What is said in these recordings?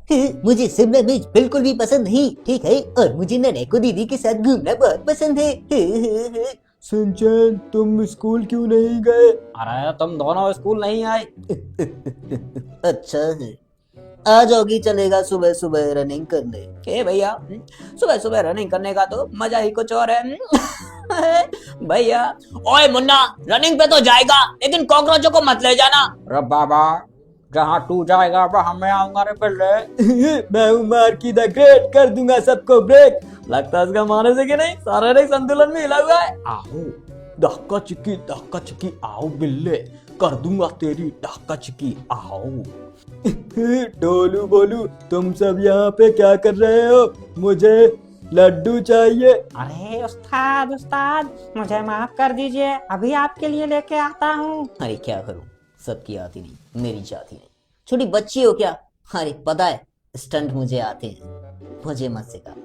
मुझे शिमला मिर्च बिल्कुल भी पसंद नहीं, ठीक है, और मुझे नरेको दीदी के साथ घूमना बहुत पसंद है। सिंचन, तुम स्कूल क्यों नहीं गए? अरे तुम दोनों स्कूल नहीं आए। अच्छा है, आ जाओगी, चलेगा सुबह सुबह रनिंग करने। ए भैया, सुबह सुबह रनिंग करने का तो मजा ही कुछ और है। भैया, ओए मुन्ना, रनिंग पे तो जाएगा लेकिन कॉकरोचों को मत ले जाना। अरे बाबा, जहाँ तू जाएगा वहाँ मैं आऊंगा रे पिल्ले। मैं हूँ मार्की द ग्रेट, कर दूंगा सबको ब्रेक। लगता है इसका माने से कि नहीं, शारीरिक संतुलन में हिला हुआ है। आओ धक्का चिक्की आओ बिल्ले, कर दूंगा तेरी धक्का चिक्की आओ। डोलू बोलू, तुम सब यहाँ पे क्या कर रहे हो? मुझे लड्डू चाहिए। अरे उस्ताद उस्ताद, मुझे माफ कर दीजिए, अभी आपके लिए लेके आता हूँ। अरे क्या करूं, सबकी आती नहीं, मेरी जाती नहीं। छोटी बच्ची हो क्या? अरे पता है, स्टंट मुझे आते हैं, मुझे मत सिखा।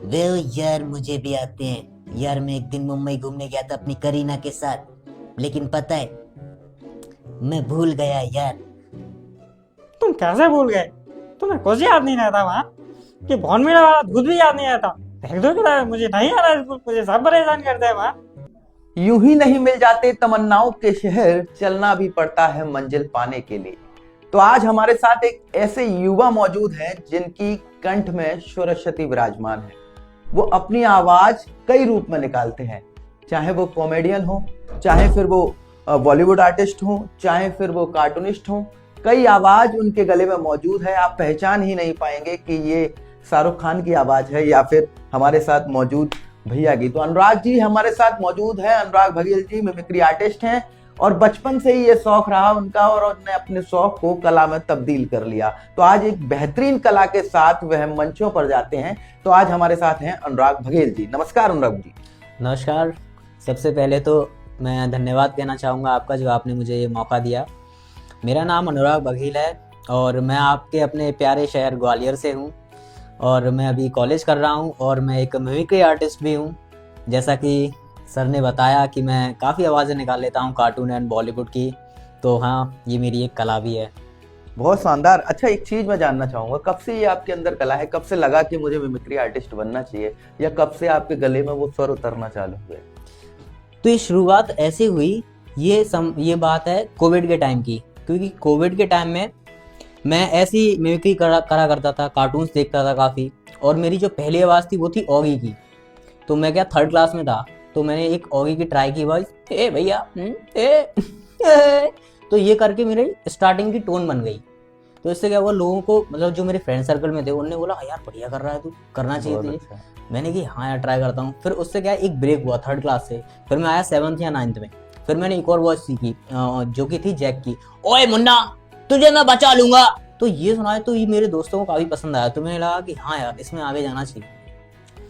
वे यार, मुझे भी आते हैं यार। मैं एक दिन मुंबई घूमने गया था अपनी करीना के साथ, लेकिन पता है मैं भूल गया यार। तुम कैसे भूल गए? तुम्हें कुछ याद नहीं रहता वहाँ कि बॉर्नविटा वाला दूध भी याद नहीं रहता? देख दो कि मुझे नहीं आ रहा, मुझे सब परेशान करते हैं वहाँ। यूं ही नहीं मिल जाते तमन्नाओं के शहर, चलना भी पड़ता है मंजिल पाने के लिए। तो आज हमारे साथ एक ऐसे युवा मौजूद हैं जिनकी कंठ में सरस्वती विराजमान है। वो अपनी आवाज कई रूप में निकालते हैं, चाहे वो कॉमेडियन हो, चाहे फिर वो बॉलीवुड आर्टिस्ट हो, चाहे फिर वो कार्टूनिस्ट हो। कई आवाज उनके गले में मौजूद है, आप पहचान ही नहीं पाएंगे कि ये शाहरुख खान की आवाज है या फिर हमारे साथ मौजूद भैया की। तो अनुराग जी हमारे साथ मौजूद हैं। अनुराग बघेल जी मिमिक्री आर्टिस्ट हैं और बचपन से ही ये शौक रहा उनका और उन्होंने अपने शौक को कला में तब्दील कर लिया। तो आज एक बेहतरीन कला के साथ वह मंचों पर जाते हैं। तो आज हमारे साथ हैं अनुराग बघेल जी। नमस्कार अनुराग जी। नमस्कार। सबसे पहले तो मैं धन्यवाद कहना चाहूँगा आपका, जो आपने मुझे ये मौका दिया। मेरा नाम अनुराग बघेल है और मैं आपके अपने प्यारे शहर ग्वालियर से हूँ और मैं अभी कॉलेज कर रहा हूँ और मैं एक मिमिक्री आर्टिस्ट भी हूँ। जैसा कि सर ने बताया कि मैं काफ़ी आवाज़ें निकाल लेता हूँ कार्टून एंड बॉलीवुड की, तो हाँ, ये मेरी एक कला भी है। बहुत शानदार। अच्छा, एक चीज मैं जानना चाहूंगा, कब से ये आपके अंदर कला है? कब से लगा कि मुझे मिमिक्री आर्टिस्ट बनना चाहिए, या कब से आपके गले में वो स्वर उतरना चालू हुए? तो ये शुरुआत ऐसे हुई, ये बात है कोविड के टाइम की, क्योंकि कोविड के टाइम में मैं ऐसी मिमिक्री करा करता था, कार्टून्स देखता था काफ़ी, और मेरी जो पहली आवाज़ थी वो थी ऑगी की। तो मैं क्या 3rd क्लास में था, तो मैंने एक ऑगी की ट्राई की वॉइस, ए भैया तो ये करके मेरी स्टार्टिंग की टोन बन गई। तो इससे क्या हुआ, लोगों को, मतलब जो मेरे फ्रेंड सर्कल में थे, उन्होंने बोला यार बढ़िया कर रहा है तू, करना चाहिए तुझे। अच्छा। मैंने कि हाँ यार ट्राई करता हूँ। फिर उससे क्या एक ब्रेक हुआ 3rd क्लास से, फिर मैं आया 7th या 9th में। फिर मैंने एक और वॉइस सीखी जो कि थी जैक की, ओए मुन्ना तुझे मैं बचा लूंगा। तो ये सुनाया तो ये मेरे दोस्तों को काफी पसंद आया, तो मैंने लगा कि हाँ यार इसमें आगे जाना चाहिए।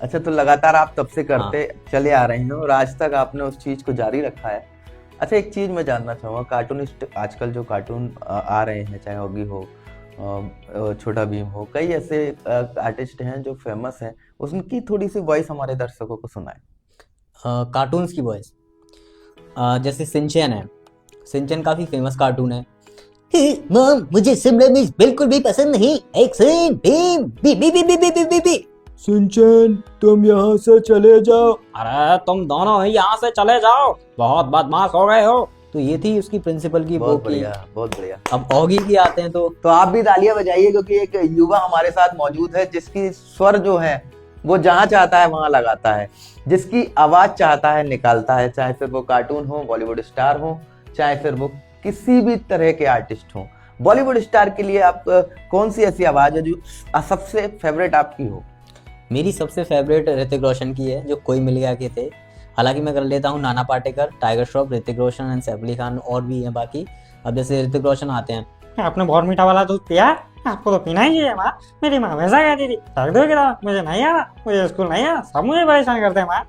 अच्छा, तो लगातार आप तब से करते चले आ रहे हैं और आज तक आपने उस चीज को जारी रखा है। अच्छा, एक चीज मैं जानना चाहूंगा, कार्टूनिस्ट आजकल जो कार्टून आ रहे हैं, चाहे ऑगी हो, छोटा भीम हो, कई ऐसे आर्टिस्ट हैं जो फेमस हैं, उनकी थोड़ी सी वॉइस हमारे दर्शकों को सुनाए। कार्टून्स की वॉइस जैसे सिंचैन है, सिंचैन काफी फेमस कार्टून है। मॉम, मुझे शिमला मिर्च बिल्कुल भी पसंद नहीं। एक्शन भीम बी बी बी बी बी बी बी बी। सिंचन, तुम यहाँ से चले जाओ। अरे तुम दोनों ही यहाँ से चले जाओ, बहुत बदमाश हो गए हो। तो ये थी उसकी प्रिंसिपल की बहुत वो की। बढ़िया, बहुत बढ़िया। अब ऑगी की आते हैं तो आप भी तालियां बजाइए, क्योंकि एक युवा हमारे साथ मौजूद है जिसकी स्वर जो है वो जहाँ चाहता है वहां लगाता है, जिसकी आवाज चाहता है निकालता है, चाहे फिर वो कार्टून हो, बॉलीवुड स्टार हो, चाहे फिर वो किसी भी तरह के आर्टिस्ट हो। बॉलीवुड स्टार के लिए आप कौन सी ऐसी आवाज है जो सबसे फेवरेट आपकी हो? मेरी सबसे फेवरेट ऋतिक रोशन की है, जो कोई मिल गया के थे। हालांकि मैं कर लेता हूँ नाना पाटेकर, टाइगर श्रॉफ, ऋतिक रोशन एंड सैफ अली खान, और भी हैं बाकी। अब जैसे ऋतिक रोशन आते हैं, आपने बॉर्नविटा वाला दूध पिया? आपको तो पीना ही है माँ। मेरी माँ हमेशा कहती थी रख दो किताब, मुझे नहीं आना, मुझे स्कूल नहीं आना, सब मुझे परेशान करते हैं माँ।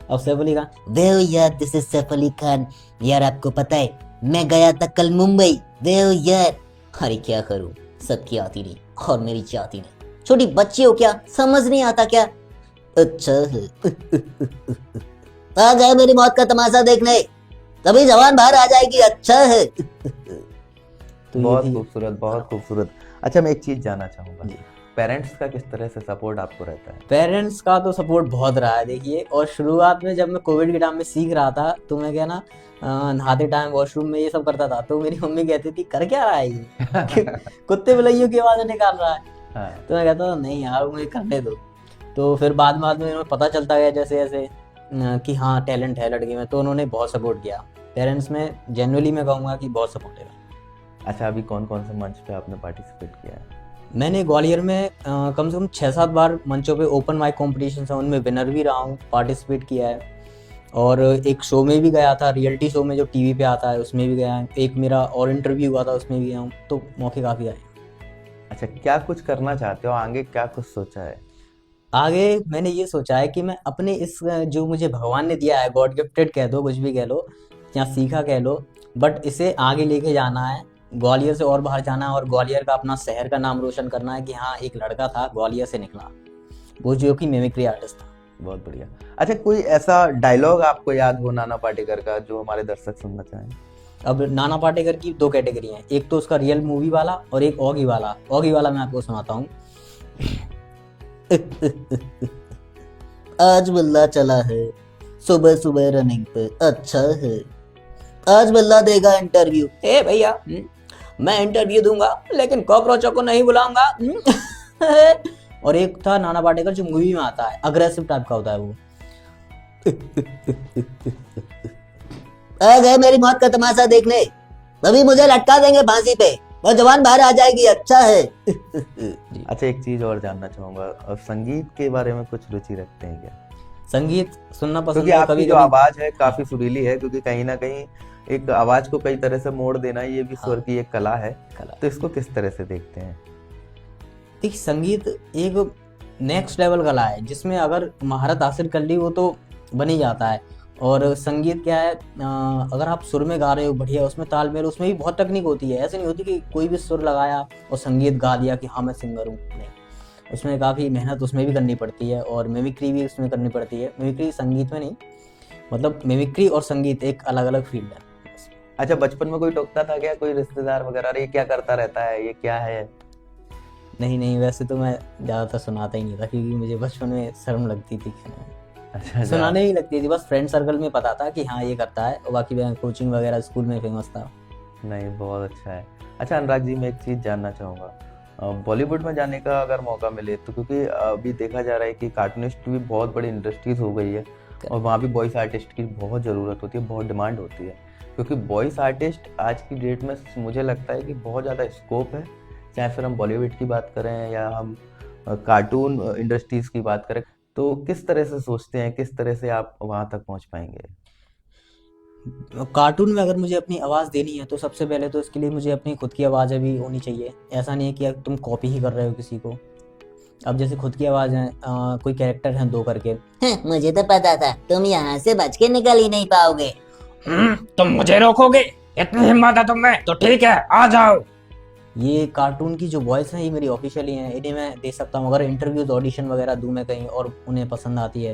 अब सैफ अली खान, वेल यार, दिस इज सैफ अली खान। यार आपको पता है, मैं गया था कल मुंबई। वेल यार, अरे क्या करूं, सबकी आती नहीं और मेरी जाती नहीं। छोटी बच्ची हो क्या, समझ नहीं आता क्या? अच्छा है। आ गए मेरी मौत का तमाशा देखने, तभी जवान बाहर आ जाएगी। अच्छा है। तो ये बहुत थी। खूबसूरत, बहुत खूबसूरत। अच्छा, मैं एक चीज जानना चाहूंगा, जी। पेरेंट्स का किस तरह से सपोर्ट आपको रहता है? पेरेंट्स का तो सपोर्ट बहुत रहा है देखिए। और शुरुआत में जब मैं कोविड के टाइम में सीख रहा था तो मैं क्या ना नहाते टाइम वॉशरूम में ये सब करता था, तो मेरी मम्मी कहती थी कर क्या रहा है ये कुत्ते बिल्लियों की आवाज़ निकाल रहा है। हाँ। तो मैं कहता था नहीं यार मुझे करने दो। तो फिर बाद में उन्हें पता चलता गया जैसे जैसे कि हाँ टैलेंट है लड़के में, तो उन्होंने बहुत सपोर्ट किया। पेरेंट्स में जनरली मैं कहूँगा कि बहुत सपोर्टिव है। अच्छा, अभी कौन कौन से मंच पे आपने पार्टिसिपेट किया है? मैंने ग्वालियर में कम से कम 6-7 बार मंचों पे ओपन माइक कॉम्पिटिशन है उनमें विनर भी रहा हूँ, पार्टिसिपेट किया है। और एक शो में भी गया था, रियलिटी शो में जो टीवी पे आता है उसमें भी गया है। एक मेरा और इंटरव्यू हुआ था उसमें भी गया हूँ, तो मौके काफ़ी आए। अच्छा, क्या कुछ करना चाहते हो आगे, क्या कुछ सोचा है? आगे मैंने ये सोचा है कि मैं अपने इस जो मुझे भगवान ने दिया है, गॉड गिफ्टेड कह दो, कुछ भी कह लो या सीखा कह लो, बट इसे आगे लेके जाना है, ग्वालियर से और बाहर जाना है और ग्वालियर का अपना शहर का नाम रोशन करना है कि हाँ एक लड़का था ग्वालियर से निकला, वो जो कि मिमिक्री आर्टिस्ट था। बहुत बढ़िया। अच्छा, कोई ऐसा डायलॉग आपको याद हो नाना पाटेकर का जो हमारे दर्शक सुनना चाहें? अब नाना पाटेकर की 2 कैटेगरी हैं, एक तो उसका रियल मूवी वाला और एक ऑगी वाला। ऑगी वाला मैं आपको सुनाता हूँ। आज बल्ला चला है सुबह सुबह रनिंग पे, अच्छा है। आज बल्ला देगा इंटरव्यू। ए भैया मैं इंटरव्यू दूंगा लेकिन कॉकरोचों को नहीं बुलाऊंगा। और एक था नाना पाटेकर जो मूवी में आता है, अग्रेसिव टाइप का होता है वो। आ गए मेरी मौत का तमाशा देखने, अभी मुझे लटका देंगे फांसी पे और जवान बाहर आ जाएगी, अच्छा है। अच्छा, एक चीज और जानना चाहूंगा, अब संगीत के बारे में कुछ रुचि रखते हैं क्या? संगीत सुनना पसंद क्योंकि है आपकी कभी जो कभी। आवाज है काफी सुरीली है, क्योंकि कहीं ना कहीं एक आवाज को कई तरह से मोड़ देना ये भी स्वर की एक कला है, तो इसको किस तरह से देखते हैं? देखिए संगीत एक नेक्स्ट लेवल कला है जिसमें अगर महारत हासिल कर ली वो तो बन ही जाता है। और संगीत क्या है, अगर आप सुर में गा रहे हो बढ़िया, उसमें तालमेल, उसमें भी बहुत टेक्निक होती है। ऐसे नहीं होती कि कोई भी सुर लगाया और संगीत गा दिया कि हाँ मैं सिंगर हूँ, नहीं, उसमें काफ़ी मेहनत उसमें भी करनी पड़ती है और मिमिक्री भी उसमें करनी पड़ती है। मिमिक्री संगीत में नहीं, मतलब मिमिक्री और संगीत एक अलग अलग फील्ड है। अच्छा, बचपन में कोई टोकता था क्या, कोई रिश्तेदार वगैरह, अरे ये क्या करता रहता है, ये क्या है? नहीं, वैसे तो मैं ज़्यादातर सुनाता ही नहीं था क्योंकि मुझे बचपन में शर्म लगती थी कहने में। अच्छा, सुनाने ही लगती थी, बस फ्रेंड सर्कल में पता था कि हाँ ये करता है, और बाकी मैं कोचिंग वगैरह स्कूल में फेमस था। नहीं, बहुत अच्छा है। अच्छा अनुराग जी, मैं एक चीज जानना चाहूंगा, बॉलीवुड में जाने का अगर मौका मिले तो, क्योंकि अभी देखा जा रहा है कि कार्टूनिस्ट की भी बहुत बड़ी इंडस्ट्रीज हो गई है और वहाँ भी वॉइस आर्टिस्ट की बहुत ज़रूरत होती है, बहुत डिमांड होती है, क्योंकि वॉइस आर्टिस्ट आज की डेट में मुझे लगता है कि बहुत ज़्यादा स्कोप है, चाहे फिर हम बॉलीवुड की बात करें या हम कार्टून इंडस्ट्रीज की बात करें। तो किस तरह से सोचते हैं, किस तरह से आप वहाँ तक पहुँच पाएंगे? कार्टून में अगर मुझे अपनी आवाज़ देनी है तो सबसे पहले तो इसके लिए मुझे अपनी खुद की आवाज़ भी होनी चाहिए। ऐसा नहीं है कि तुम कॉपी ही कर रहे हो किसी को। अब जैसे खुद की आवाज़ है, कोई कैरेक्टर है 2 करके, मुझे तो पता था तुम यहाँ से बच के निकल ही नहीं पाओगे। तुम मुझे रोकोगे? इतनी हिम्मत है तुम में तो ठीक है, आ जाओ। ये कार्टून की जो वॉइस है ये मेरी ऑफिशियली है, इन्हें मैं दे सकता हूँ अगर इंटरव्यूज ऑडिशन वगैरह दूँ मैं कहीं और उन्हें पसंद आती है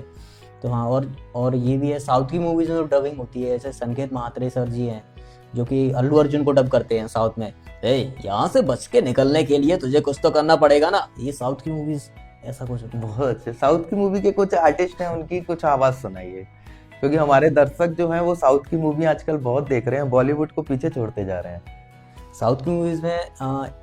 तो। हाँ, और ये भी है साउथ की मूवीज में जो डबिंग होती है, जैसे संकेत महात्रे सर जी हैं जो कि अल्लू अर्जुन को डब करते हैं साउथ में। यहाँ से बच के निकलने के लिए तुझे कुछ तो करना पड़ेगा ना, ये साउथ की मूवीज ऐसा कुछ होता है। बहुत अच्छे साउथ की मूवी के कुछ आर्टिस्ट हैं, उनकी कुछ आवाज़ सुनाइए, क्योंकि हमारे दर्शक जो हैं वो साउथ की मूवी आजकल बहुत देख रहे हैं, बॉलीवुड को पीछे छोड़ते जा रहे हैं। साउथ की मूवीज़ में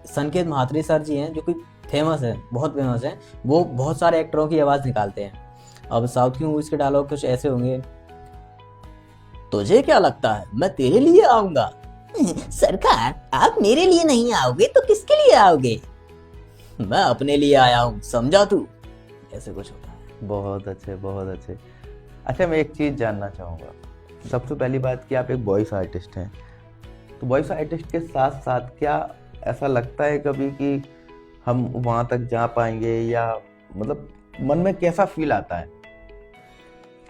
संकेत महात्रे सर जी हैं जो कि फेमस है, बहुत फेमस है, वो बहुत सारे एक्टरों की आवाज़ निकालते हैं। अब साउथ की मूवीज़ के डायलॉग कुछ ऐसे होंगे, तुझे क्या लगता है मैं तेरे लिए आऊँगा? सरकार आप मेरे लिए नहीं आओगे तो किसके लिए आओगे? मैं अपने लिए आया हूँ, समझा तू? ऐसे कुछ होता है। बहुत अच्छे, बहुत अच्छे। अच्छा, मैं एक चीज़ जानना चाहूँगा, सबसे पहली बात कि आप एक वॉइस आर्टिस्ट हैं, तो वॉइस आर्टिस्ट के साथ साथ क्या ऐसा लगता है कभी कि हम वहाँ तक जा पाएंगे, या मतलब मन में कैसा फील आता है,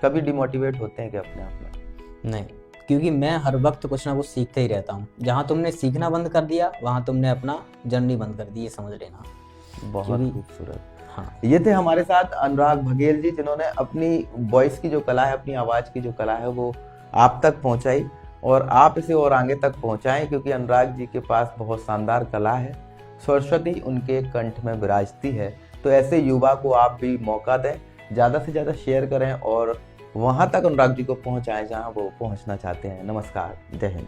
कभी डिमोटिवेट होते हैं क्या अपने आप में? नहीं, क्योंकि मैं हर वक्त कुछ ना कुछ सीखते ही रहता हूँ। जहाँ तुमने सीखना बंद कर दिया वहाँ तुमने अपना जर्नी बंद कर दी, ये समझ लेना। बहुत क्योंकि- खूबसूरत। हाँ, ये थे हमारे साथ अनुराग बघेल जी, जिन्होंने अपनी वॉइस की जो कला है, अपनी आवाज़ की जो कला है वो आप तक पहुंचाई, और आप इसे और आगे तक पहुंचाएं, क्योंकि अनुराग जी के पास बहुत शानदार कला है सरस्वती उनके कंठ में विराजती है। तो ऐसे युवा को आप भी मौका दें, ज़्यादा से ज़्यादा शेयर करें और वहाँ तक अनुराग जी को पहुँचाएं जहाँ वो पहुँचना चाहते हैं। नमस्कार, जय हिंद।